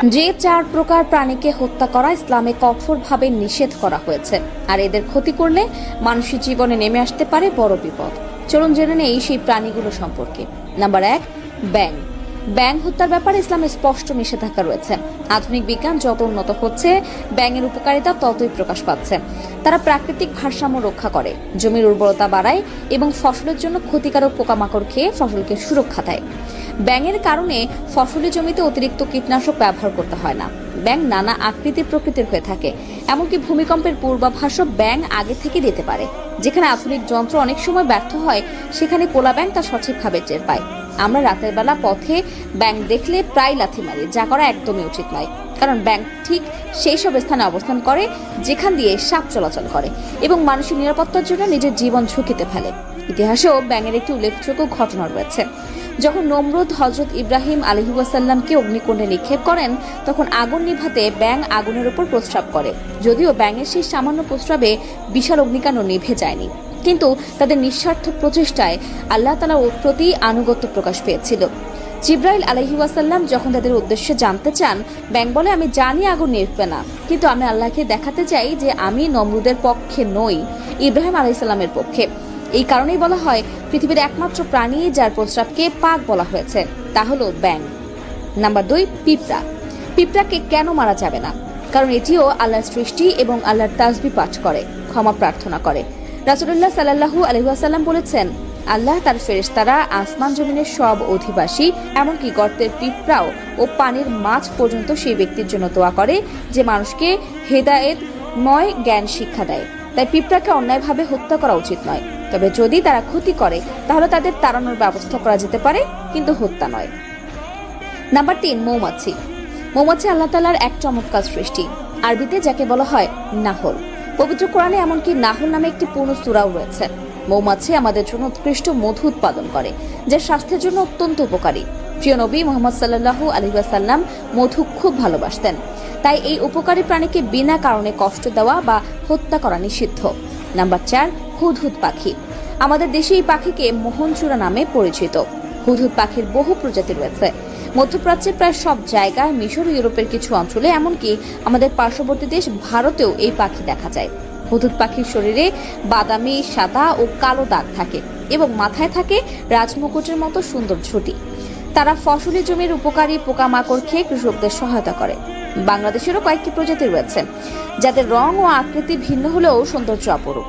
যে 4 প্রকার প্রাণীকে হত্যা করা ইসলামে কঠোরভাবে নিষেধ করা হয়েছে, আর এদের ক্ষতি করলে মানুষের জীবনে নেমে আসতে পারে বড় বিপদ। চলুন জেনে নেই সেই প্রাণীগুলো সম্পর্কে। নাম্বার 1, ব্যাঙ। ব্যাঙ হত্যার ব্যাপারে ইসলামে স্পষ্ট নিষেধাজ্ঞা রয়েছে। আধুনিক বিজ্ঞান যত উন্নত হচ্ছে, ব্যাঙের উপকারিতা ততই প্রকাশ পাচ্ছে। তারা প্রাকৃতিক ভারসাম্য রক্ষা করে, জমির উর্বরতা বাড়ায় এবং ফসলের জন্য ক্ষতিকারক পোকামাকড় খেয়ে ফসলকে সুরক্ষা দেয়। ব্যাঙের কারণে ফসলি জমিতে অতিরিক্ত কীটনাশক ব্যবহার করতে হয় না। ব্যাঙ নানা আকৃতির প্রকৃতির হয়ে থাকে, এমনকি ভূমিকম্পের পূর্বাভাসও ব্যাঙ আগে থেকে দিতে পারে। যেখানে আধুনিক যন্ত্র অনেক সময় ব্যর্থ হয়, সেখানে কোলা ব্যাঙ তা সঠিকভাবে টের পায়। আমরা রাতের বেলা পথে ব্যাঙ দেখলে প্রায় লাথি মারি, যা করা একদমই উচিত নয়, কারণ ব্যাঙ ঠিক সেই সব স্থানে অবস্থান করে যেখান দিয়ে সাপ চলাচল করে এবং মানুষের নিরাপত্তার জন্য নিজের জীবন ঝুঁকিতে ফেলে। ইতিহাসেও ব্যাঙের একটি উল্লেখযোগ্য ঘটনা রয়েছে। যখন নমরুদ হযরত ইব্রাহিম আলাইহিসসালামকে অগ্নিকুণ্ডে নিক্ষেপ করেন, তখন আগুন নিভাতে ব্যাঙ আগুনের উপর প্রস্রাব করে। যদিও ব্যাঙের সেই সামান্য প্রস্রাবে বিশাল অগ্নিকাণ্ড নিভে যায়নি, কিন্তু তাদের নিঃস্বার্থ প্রচেষ্টায় আল্লাহ তাআলার প্রতি আনুগত্য প্রকাশ পেয়েছিল। জিবরাইল আলাইহিসসালাম যখন তাদের উদ্দেশ্যে জানতে চান, ব্যাঙ বলে, আমি জানি আগুন নিভবে না, কিন্তু আমি আল্লাহকে দেখাতে চাই যে আমি নমরুদের পক্ষে নই, ইব্রাহিম আলাইহিসসালামের পক্ষে। এই কারণেই বলা হয় পৃথিবীর একমাত্র প্রাণী যার প্রস্রাবকে পাক বলা হয়েছে, তা হলো ব্যাঙ। নাম্বার 2, পিঁপড়া। পিঁপড়াকে কেন মারা যাবে না? কারণ এটিও আল্লাহর সৃষ্টি এবং আল্লাহর তাসবিহ পাঠ করে, ক্ষমা প্রার্থনা করে। রাসূলুল্লাহ সাল্লাল্লাহু আলাইহি ওয়াসাল্লাম বলেছেন, আল্লাহ তার ফেরেশতারা আসমান জমিনের সব অধিবাসী, এমনকি গর্তের পিঁপড়াও ও পানির মাছ পর্যন্ত সেই ব্যক্তির জন্য দোয়া করে যে মানুষকে হেদায়েতময় জ্ঞান শিক্ষা দেয়। তাই পিঁপড়াকে অন্যায়ভাবে হত্যা করা উচিত নয়, তবে যদি তারা ক্ষতি করে তাহলে তাদের তাড়ানোর ব্যবস্থা করা যেতে পারে, কিন্তু হত্যা নয়। নাম্বার 3, মৌমাছি। মৌমাছি আল্লাহ তাআলার এক চমৎকার সৃষ্টি, আরবিতে যাকে বলা হয় নাহল। পবিত্র কোরআনে এমনকি নাহল নামে একটি পূর্ণ সূরাও রয়েছে। মৌমাছি আমাদের জন্য উৎকৃষ্ট মধু উৎপাদন করে, যা স্বাস্থ্যের জন্য অত্যন্ত উপকারী। প্রিয় নবী মুহাম্মদ সাল্লাল্লাহু আলাইহি ওয়াসাল্লাম মধু খুব ভালোবাসতেন, তাই এই উপকারী প্রাণীকে বিনা কারণে কষ্ট দেওয়া বা হত্যা করা নিষিদ্ধ। নাম্বার 4, হুদহুদ পাখি। আমাদের দেশে এই পাখিকে মোহনচূড়া নামে পরিচিত। হুদহুদ পাখির বহু প্রজাতি রয়েছে। মধ্যপ্রাচ্যের প্রায় সব জায়গায়, মিশর ও ইউরোপের কিছু অঞ্চলে, এমনকি আমাদের পার্শ্ববর্তী দেশ ভারতেও এই পাখি দেখা যায়। হুদহুদ পাখির শরীরে বাদামি, সাদা ও কালো দাগ থাকে এবং মাথায় থাকে রাজমুকুটের মতো সুন্দর ঝুঁটি। তারা ফসলি জমির উপকারী পোকামাকড় খেয়ে কৃষকদের সহায়তা করে। বাংলাদেশেরও কয়েকটি প্রজাতি রয়েছে যাদের রং ও আকৃতি ভিন্ন হলেও সৌন্দর্য অপরূপ।